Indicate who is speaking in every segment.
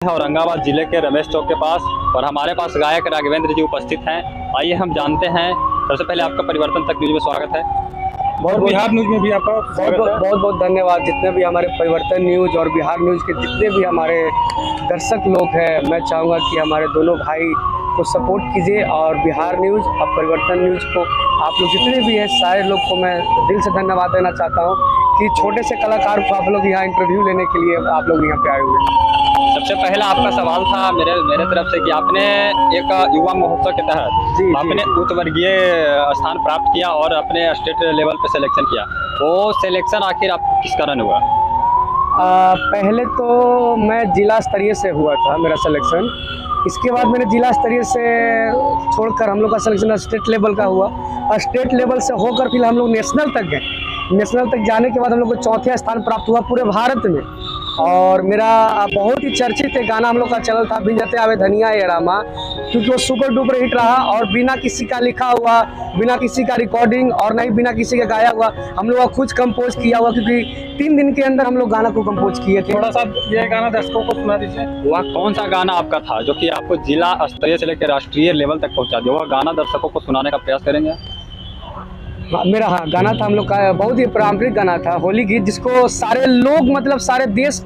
Speaker 1: औरंगाबाद जिले के रमेश चौक के पास और हमारे पास गायक राघवेंद्र जी उपस्थित हैं। आइए हम जानते हैं। सबसे पहले आपका परिवर्तन तक न्यूज में स्वागत है।
Speaker 2: बहुत बिहार न्यूज में भी आपका बहुत बहुत धन्यवाद। जितने भी हमारे परिवर्तन न्यूज और बिहार न्यूज के जितने भी हमारे दर्शक लोग हैं, मैं चाहूँगा कि हमारे दोनों भाई को सपोर्ट कीजिए और बिहार न्यूज और परिवर्तन न्यूज को आप लोग जितने भी हैं सारे लोग को मैं दिल से धन्यवाद देना चाहता हूँ कि छोटे से कलाकार को आप लोग यहाँ इंटरव्यू लेने के लिए आप लोग यहाँ पे आए हुए हैं।
Speaker 1: सबसे पहला आपका सवाल था मेरे तरफ से कि आपने एक युवा महोत्सव के तहत आपने उच्च वर्गीय स्थान प्राप्त किया और अपने स्टेट लेवल पे सिलेक्शन किया। वो सिलेक्शन आखिर आप किस कारण हुआ?
Speaker 2: पहले तो मैं जिला स्तरीय से हुआ था मेरा सिलेक्शन। इसके बाद मैंने जिला स्तरीय से छोड़कर हम लोग का सिलेक्शन स्टेट लेवल का हुआ और स्टेट लेवल से होकर फिर हम लोग नेशनल तक गए। नेशनल तक जाने के बाद हम लोग को चौथा स्थान प्राप्त हुआ पूरे भारत में। और मेरा बहुत ही चर्चित गाना हम लोग का चल था भिंजते आवे धनिया ये रामा, क्योंकि वो सुपर डुपर हिट रहा और बिना किसी का लिखा हुआ, बिना किसी का रिकॉर्डिंग और नहीं बिना किसी का गाया हुआ हम लोग का खुद कंपोज किया हुआ, क्योंकि 3 दिन के अंदर हम लोग गाना को कंपोज किए थे।
Speaker 1: थोड़ा सा ये गाना दर्शकों को सुना दीजिए। वह कौन सा गाना आपका था जो कि आपको जिला स्तरीय से लेकर राष्ट्रीय लेवल तक पहुँचा दिया? वह गाना दर्शकों को सुनाने का प्रयास करेंगे?
Speaker 2: मेरा गाना था हम लोग का बहुत ही पारंपरिक गाना था, होली गीत, जिसको सारे लोग मतलब सारे देश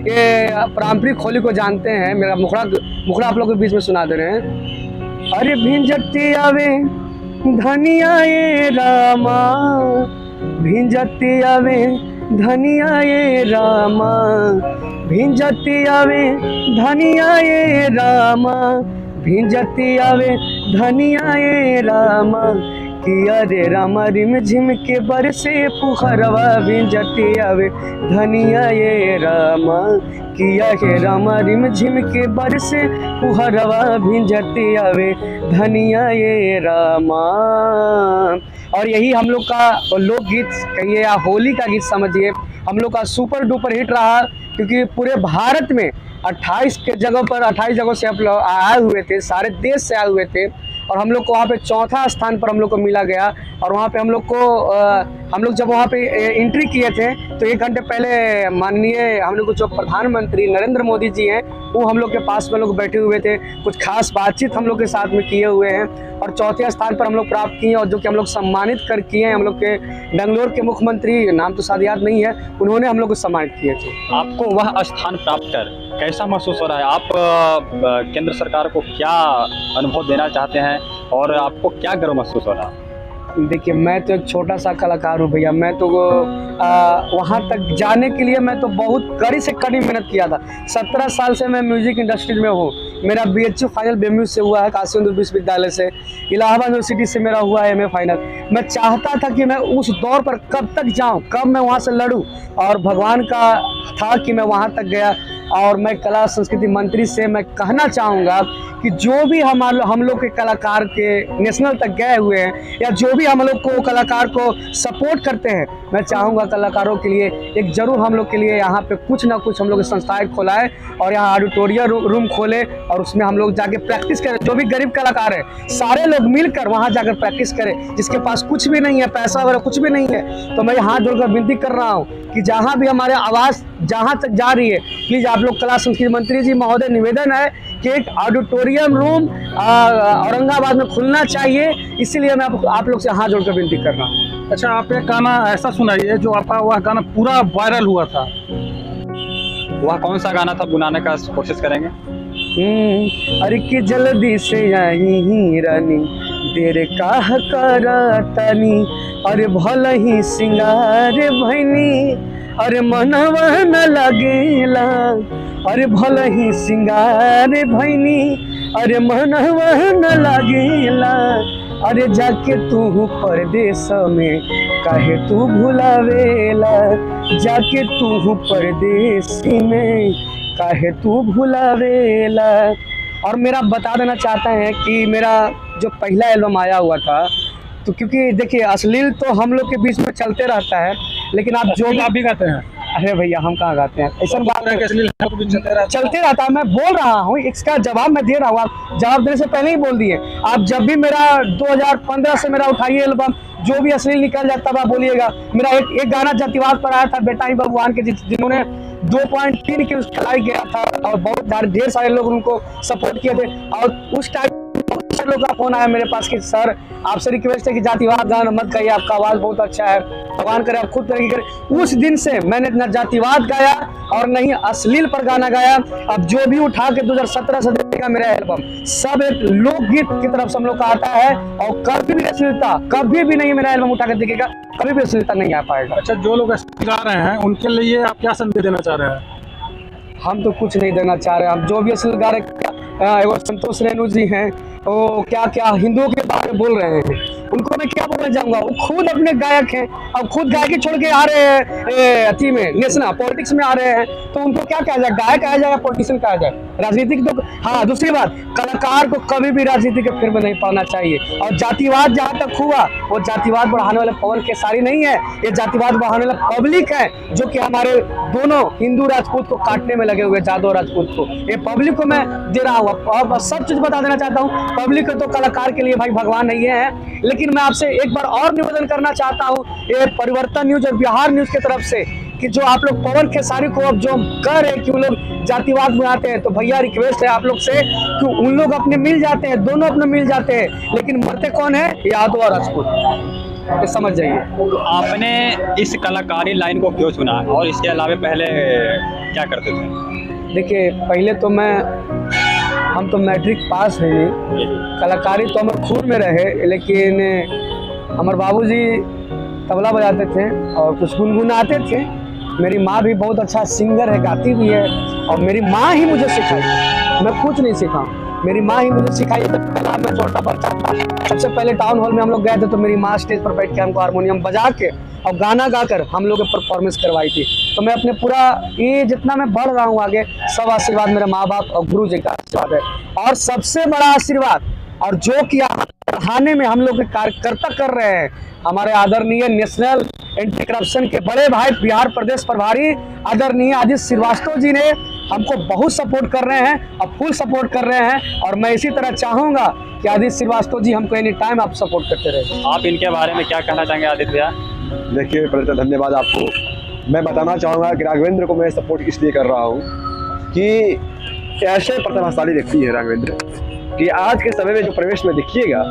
Speaker 2: ये पारंपरिक होली को जानते हैं। मेरा मुखड़ा आप लोग के बीच में सुना दे रहे हैं। अरे भिंजते आवे धनिया ये रामा, भिंजते आवे धनिया ये रामा, भिंजते आवे धनिया ये रामा, भिंजते आवे धनिया ये रामा, किया रे रामा रिम झिम के बरसे पुखरवा, भिंजते आवे धनिया ये रामा, किया हे रामा रिम झिम के बरसे पुखरवा, भिंजते आवे धनिया ये रामा। और यही हम लोग का लोकगीत कहिए या होली का गीत समझिए, हम लोग का सुपर डुपर हिट रहा, क्योंकि पूरे भारत में 28 जगहों से आप लोग आए हुए थे, सारे देश से आए हुए थे और हम लोग को वहाँ पे चौथा स्थान पर हम लोग को मिला गया। और वहाँ पे हम लोग जब वहाँ पे एंट्री किए थे तो 1 घंटे पहले माननीय हम लोग को जो प्रधानमंत्री नरेंद्र मोदी जी हैं वो हम लोग के पास में लोग बैठे हुए थे, कुछ खास बातचीत हम लोग के साथ में किए हुए हैं और चौथे स्थान पर हम लोग प्राप्त किए और जो कि हम लोग सम्मानित कर किए हैं। हम लोग के बेंगलोर के मुख्यमंत्री, नाम तो शायद याद नहीं है, उन्होंने हम लोग को सम्मानित किए थे।
Speaker 1: आपको वह स्थान प्राप्त कर कैसा महसूस हो रहा है? आप केंद्र सरकार को क्या अनुभव देना चाहते हैं और आपको क्या गर्व महसूस हो रहा है?
Speaker 2: देखिए, मैं तो एक छोटा सा कलाकार हूँ भैया। मैं तो वहाँ तक जाने के लिए मैं तो बहुत कड़ी से कड़ी मेहनत किया था। 17 साल से मैं म्यूजिक इंडस्ट्री में हूँ। मेरा BHU फाइनल BMU से हुआ है, काशी हिंदू विश्वविद्यालय से, इलाहाबाद यूनिवर्सिटी से मेरा हुआ है MA फाइनल। मैं चाहता था कि मैं उस दौर पर कब तक जाऊँ, कब मैं वहाँ से लड़ूँ, और भगवान का था कि मैं वहाँ तक गया। और मैं कला संस्कृति मंत्री से मैं कहना चाहूँगा कि जो भी हम लोग के कलाकार के नेशनल तक गए हुए हैं या जो भी हम लोग को कलाकार को सपोर्ट करते हैं, मैं चाहूँगा कलाकारों के लिए एक ज़रूर हम लोग के लिए यहाँ पे कुछ ना कुछ हम लोग संस्थाएं खोलाएं और यहाँ ऑडिटोरियम रूम खोले और उसमें हम लोग जाके प्रैक्टिस करें। जो भी गरीब कलाकार है सारे लोग मिलकर वहाँ जाकर प्रैक्टिस करें। जिसके पास कुछ भी नहीं है, पैसा वगैरह कुछ भी नहीं है, तो मैं हाथ जोड़कर विनती कर रहा हूँ कि जहाँ भी हमारे आवाज़ जहाँ तक जा रही है, प्लीज़ आप लोग कला संस्कृति मंत्री जी महोदय, निवेदन है कि एक ऑडिटोरियम रूम औरंगाबाद में खुलना चाहिए। इसीलिए मैं आप लोग से हाथ जोड़कर विनती कर रहा हूँ।
Speaker 3: अच्छा, आप एक गाना ऐसा सुनाइए जो आपका वह गाना पूरा वायरल हुआ था।
Speaker 1: वह कौन सा गाना था, बुलाने का कोशिश करेंगे?
Speaker 2: अरे कि जल्दी से आई रानी, देर काह करतनी, अरे भल ही सिंगार भैनी, अरे मनवा न लगेला, अरे भल ही सिंगार भैनी, अरे मनवा न लगेला, अरे जाके तू परदेश में काहे तू भुलावेला, जाके तू परदेश में काहे तू भुलावेला। और मेरा बता देना चाहते हैं कि मेरा जो पहला एल्बम आया हुआ था, तो क्योंकि देखिए अश्लील तो हम लोग के बीच में चलते रहता है, लेकिन आप जो
Speaker 3: आप भी गाते हैं?
Speaker 2: अरे भैया हम कहाँ गाते हैं, ऐसा बात है,
Speaker 3: चलते
Speaker 2: रहता है। मैं बोल रहा हूँ, इसका जवाब मैं दे रहा हूँ, आप जवाब देने से पहले ही बोल दिए। आप जब भी मेरा 2015 से मेरा उठाइए एल्बम, जो भी अश्लील निकल जाता है बोलिएगा। मेरा एक गाना जातिवाद पर आया था, बेटा ही भगवान के, जिन्होंने 2.3 की उसका लाइक गया था और बहुत ढेर सारे लोग उनको सपोर्ट किए थे। और उस टाइम लोग का फोन आया मेरे पास कि सर आपसे रिक्वेस्ट है कि जातिवाद गाना मत गाइए, आपका आवाज बहुत अच्छा है, भगवान करे आप खुद तरक्की करें। उस दिन से मैंने न जातिवाद गाया और न ही अश्लील पर गाना गाया। अब जो भी उठा के 2017 से देखेगा मेरा एल्बम सब एक लोकगीत की तरफ से हम लोग का आता है और कभी भी अश्लीलता कभी भी नहीं, मेरा एल्बम उठा के देखेगा कभी भी अश्लीलता नहीं आ पाएगा।
Speaker 3: अच्छा, जो लोग गा रहे हैं उनके लिए आप क्या संदेश देना चाह रहे हैं?
Speaker 2: हम तो कुछ नहीं देना चाह रहे, हम जो भी अश्लील गा रहे एगो संतोष रेणु जी हैं, वो क्या क्या हिंदुओं के बारे में बोल रहे हैं, उनको मैं क्या बोलना चाहूंगा। वो खुद अपने गायक हैं, अब खुद गायकी छोड़ के आ रहे हैं अथी में नेशनल पॉलिटिक्स में आ रहे हैं, तो उनको क्या कहा जाए, गायक कहा जाए या पॉलिटिशियन कहा जाए, राजनीतिक तो। हाँ, दूसरी बात, कलाकार को कभी भी राजनीति के फेर में नहीं पाना चाहिए। और जातिवाद जहाँ तक हुआ वो जातिवाद बढ़ाने वाले पवन खेसारी नहीं है, ये जातिवाद बढ़ाने वाला पब्लिक है जो कि हमारे दोनों हिंदू राजपूत को काटने में लगे हुए, जादव राजपूत को। ये पब्लिक को मैं दे रहा हूँ और सब चीज बता देना चाहता हूँ। पब्लिक तो कलाकार के लिए भाई भगवान नहीं है, लेकिन मैं आपसे एक बार और निवेदन करना चाहता हूँ ये परिवर्तन न्यूज और बिहार न्यूज की तरफ से कि जो आप लोग पवन खेसारी को अब जो कह रहे हैं कि वो लोग जातिवाद बनाते हैं, तो भैया रिक्वेस्ट है आप लोग से कि उन लोग अपने मिल जाते हैं, दोनों अपने मिल जाते हैं, लेकिन मरते कौन है, यादव और राजपूत, ये समझ जाइए।
Speaker 1: तो आपने इस कलाकारी लाइन को क्यों चुना और इसके अलावा पहले क्या करते थे?
Speaker 2: देखिए, पहले तो हम तो मैट्रिक पास है नहीं, कलाकारी तो हमारे खून में रहे, लेकिन हमारे बाबूजी तबला बजाते थे और कुछ गुनगुनाते थे। मेरी माँ भी बहुत अच्छा सिंगर है, गाती भी है, और मेरी माँ ही मुझे सिखाई, मैं कुछ नहीं सीखा, मेरी माँ ही मुझे सिखाई। तो पहला मैं छोटा बच्चा था, सबसे पहले टाउन हॉल में हम लोग गए थे, तो मेरी माँ स्टेज पर बैठ के हमको हारमोनियम बजा के और गाना गाकर हम लोग परफॉर्मेंस करवाई थी। तो मैं अपने पूरा ये जितना मैं बढ़ रहा हूँ आगे, सब आशीर्वाद मेरे माँ बाप और गुरु जी का आशीर्वाद है। और सबसे बड़ा आशीर्वाद और जो कि बढ़ाने में हम लोग के कार्यकर्ता कर रहे हैं, हमारे आदरणीय नेशनल एंटी करप्शन के बड़े भाई बिहार प्रदेश प्रभारी आदरणीय आदित्य श्रीवास्तव जी ने हमको बहुत सपोर्ट कर रहे हैं और फुल सपोर्ट कर रहे हैं। और मैं इसी तरह चाहूँगा कि आदित्य श्रीवास्तव जी हमको एनी टाइम आप सपोर्ट करते रहे।
Speaker 1: आप इनके बारे में क्या कहना चाहेंगे आदित्य भैया?
Speaker 4: देखिए, पहले तो धन्यवाद आपको। मैं बताना चाहूँगा कि राघवेंद्र को मैं सपोर्ट इसलिए कर रहा हूँ कि ऐसे प्रतिभाशाली व्यक्ति है राघवेंद्र कि आज के समय में जो प्रवेश में देखिएगा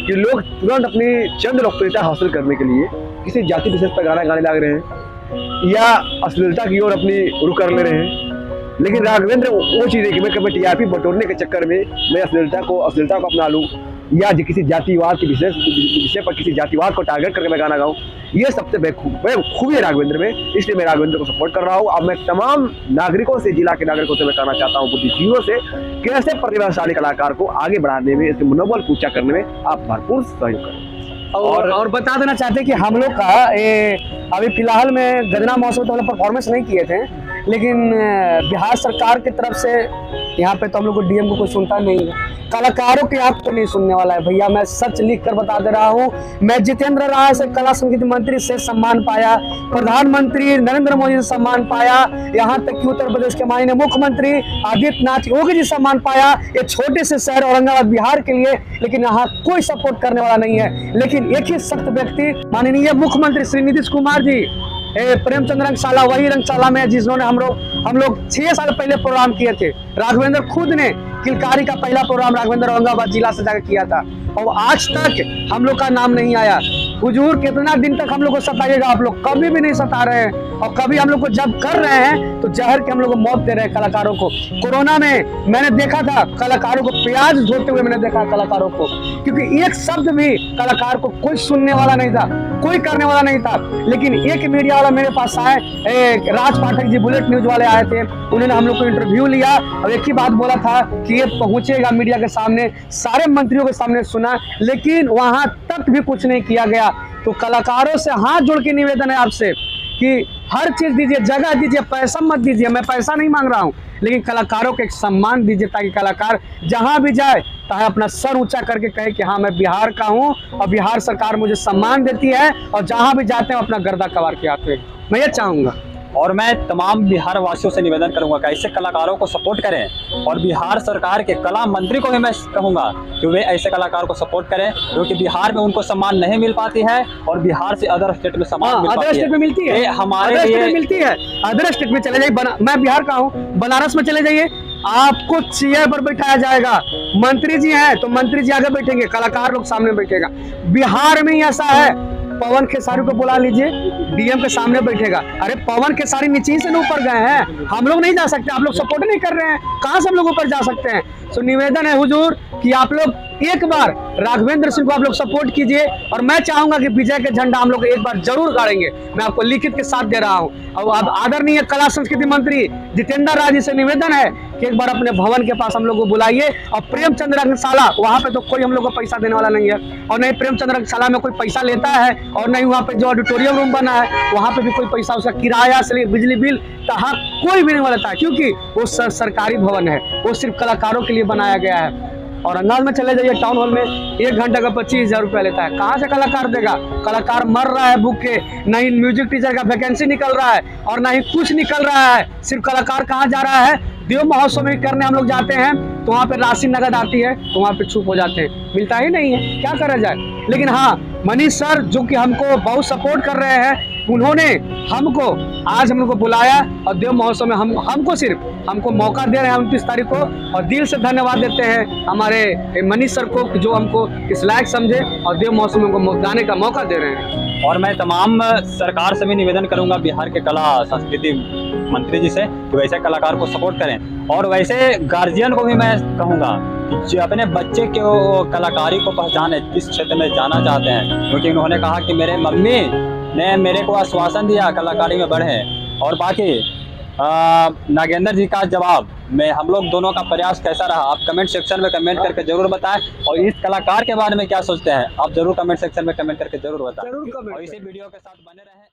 Speaker 4: कि लोग तुरंत अपनी चंद लोकप्रियता हासिल करने के लिए किसी जाति विशेष पर गाना गाने लग रहे हैं या अश्लीलता की ओर अपनी रुख कर ले रहे हैं। लेकिन राघवेंद्र वो चीज़ है कि मैं कभी टीआरपी बटोरने के चक्कर में मैं अश्लीलता को अपना लूँ या किसी जातिवाद के विषय पर किसी जातिवाद को टारगेट करके मैं गाना गाऊँ, ये सबसे खूबी है राघवेंद्र में। इसलिए मैं राघवेंद्र को सपोर्ट कर रहा हूँ। अब मैं तमाम नागरिकों से, जिला के नागरिकों से मैं कहना चाहता हूँ, बुद्धिजीवियों से, कि ऐसे प्रतिभाशाली कलाकार को आगे बढ़ाने में, इसके मनोबल को ऊंचा करने में आप भरपूर सहयोग करें।
Speaker 2: और बता देना चाहते हैं कि हम लोग का अभी फिलहाल में गजना महोत्सव तो हम लोग परफॉर्मेंस नहीं किए थे, लेकिन बिहार सरकार की तरफ से यहाँ पे तो हम लोग को डीएम को कोई सुनता नहीं है, कलाकारों के आप तो नहीं सुनने वाला है भैया। मैं सच लिख कर बता दे रहा हूँ, मैं जितेंद्र राय से कला संगीत मंत्री से सम्मान पाया, प्रधानमंत्री नरेंद्र मोदी से सम्मान पाया, यहाँ तक कि उत्तर प्रदेश के माननीय मुख्यमंत्री आदित्यनाथ योगी जी सम्मान पाया, ये छोटे से शहर औरंगाबाद बिहार के लिए, लेकिन यहाँ कोई सपोर्ट करने वाला नहीं है। लेकिन एक ही सख्त व्यक्ति माननीय मुख्यमंत्री श्री नीतीश कुमार जी, प्रेमचंद रंगशाला, वही रंगशाला में जिन्होंने हम लोग 6 साल पहले प्रोग्राम किए थे, राघवेंद्र खुद ने किलकारी का पहला प्रोग्राम राघवेंद्र औरंगाबाद जिला से जाकर किया था, और आज तक हम लोग का नाम नहीं आया। हुजूर कितना दिन तक हम लोग को सताइएगा, आप लोग कभी भी नहीं सता रहे हैं, और कभी हम लोग को जब कर रहे हैं तो जहर के हम लोग को मौत दे रहे हैं कलाकारों को। कोरोना में मैंने देखा था कलाकारों को प्याज धोते हुए, मैंने देखा कलाकारों को, क्योंकि एक शब्द भी कलाकार को कोई सुनने वाला नहीं था, कोई करने वाला नहीं था। लेकिन एक मीडिया वाला मेरे पास आए, राज पाठक जी बुलेट न्यूज वाले आए थे, उन्होंने हम लोग को इंटरव्यू लिया और एक ही बात बोला था कि ये पहुंचेगा मीडिया के सामने, सारे मंत्रियों के सामने सुना, लेकिन वहां तक भी कुछ नहीं किया गया। तो कलाकारों से हाथ जोड़ के निवेदन है आपसे कि हर चीज दीजिए, जगह दीजिए, पैसा मत दीजिए, मैं पैसा नहीं मांग रहा हूं, लेकिन कलाकारों को एक सम्मान दीजिए ताकि कलाकार जहां भी जाए चाहे अपना सर ऊंचा करके कहे कि हाँ मैं बिहार का हूं और बिहार सरकार मुझे सम्मान देती है, और जहां भी जाते हैं अपना गर्दा कबार के आते हैं। मैं ये चाहूंगा।
Speaker 1: और मैं तमाम बिहार वासियों से निवेदन करूंगा कि ऐसे कलाकारों को सपोर्ट करें, और बिहार सरकार के कला मंत्री को भी मैं कहूंगा कि वे ऐसे कलाकारों को सपोर्ट करें, क्योंकि बिहार में उनको सम्मान नहीं मिल पाती है और बिहार से अदर स्टेट में सम्मान मिल
Speaker 2: अदर
Speaker 1: पाती
Speaker 2: स्टेट में मिलती है,
Speaker 1: ये हमारे
Speaker 2: अदर स्टेट
Speaker 1: लिए
Speaker 2: में मिलती है। अदर स्टेट में चले जाइए, मैं बिहार का हूँ, बनारस में चले जाइए, आपको चेयर पर बैठाया जाएगा। मंत्री जी हैं तो मंत्री जी आगे बैठेंगे, कलाकार लोग सामने बैठेगा। बिहार में ही ऐसा है, पवन खेसारी को बुला लीजिए, डीएम के सामने बैठेगा। अरे पवन खेसारी नीचे से ऊपर गए हैं, हम लोग नहीं जा सकते, आप लोग सपोर्ट नहीं कर रहे हैं, कहां से हम लोग ऊपर जा सकते हैं। तो निवेदन है हुजूर कि आप लोग एक बार राघवेंद्र सिंह को आप लोग सपोर्ट कीजिए, और मैं चाहूंगा कि विजय के झंडा हम लोग एक बार जरूर गाड़ेंगे। मैं आपको लिखित के साथ दे रहा हूं। और अब आदरणीय कला संस्कृति मंत्री जितेंद्र राय जी से निवेदन है कि एक बार अपने भवन के पास हम लोग को बुलाइए, और प्रेमचंद्र रंगशाला, वहां पे तो कोई हम लोग को पैसा देने वाला नहीं है, और नहीं प्रेमचंद्र रंगशाला में कोई पैसा लेता है, और नहीं वहाँ पे जो ऑडिटोरियम रूम बना है वहाँ पे भी कोई पैसा, उसका किराया से बिजली बिल तहा कोई भी नहीं लेता है, क्योंकि वो सरकारी भवन है, वो सिर्फ कलाकारों के लिए बनाया गया है। और अंदाज में चले जाइए, टाउन हॉल में 1 घंटे का 25,000 रुपया लेता है। कहाँ से कलाकार देगा? कलाकार मर रहा है भूख के, नहीं म्यूजिक टीचर का वैकेंसी निकल रहा है और ना ही कुछ निकल रहा है। सिर्फ कलाकार कहाँ जा रहा है? देव महोत्सव में करने हम लोग जाते हैं तो वहाँ पे राशि नगद आती है तो वहाँ पे चुप हो जाते हैं, मिलता ही नहीं है, क्या करा जाए। लेकिन हाँ, मनीष सर जो कि हमको बहुत सपोर्ट कर रहे हैं, उन्होंने हमको आज हम लोग को बुलाया और देव महोत्सव में हमको मौका दे रहे हैं 29 तारीख को, और दिल से धन्यवाद देते हैं हमारे मनीष सर को जो हमको इस लायक समझे और देव महोत्सव में हमको गाने का मौका दे रहे हैं।
Speaker 1: और मैं तमाम सरकार से भी निवेदन करूंगा, बिहार के कला संस्कृति मंत्री जी से, कि वैसे कलाकार को सपोर्ट करें। और वैसे गार्जियन को भी मैं कहूँगा कि जो अपने बच्चे के कलाकारी को पहचाने, किस क्षेत्र में जाना चाहते हैं, क्योंकि उन्होंने कहा कि मेरे मम्मी ने मेरे को आश्वासन दिया कलाकारी में बढ़े। और बाकी नागेंद्र जी का जवाब में हम लोग दोनों का प्रयास कैसा रहा, आप कमेंट सेक्शन में कमेंट करके जरूर बताएं, और इस कलाकार के बारे में क्या सोचते हैं आप जरूर कमेंट सेक्शन में कमेंट करके जरूर बताएं। और इसी वीडियो के साथ बने रहें।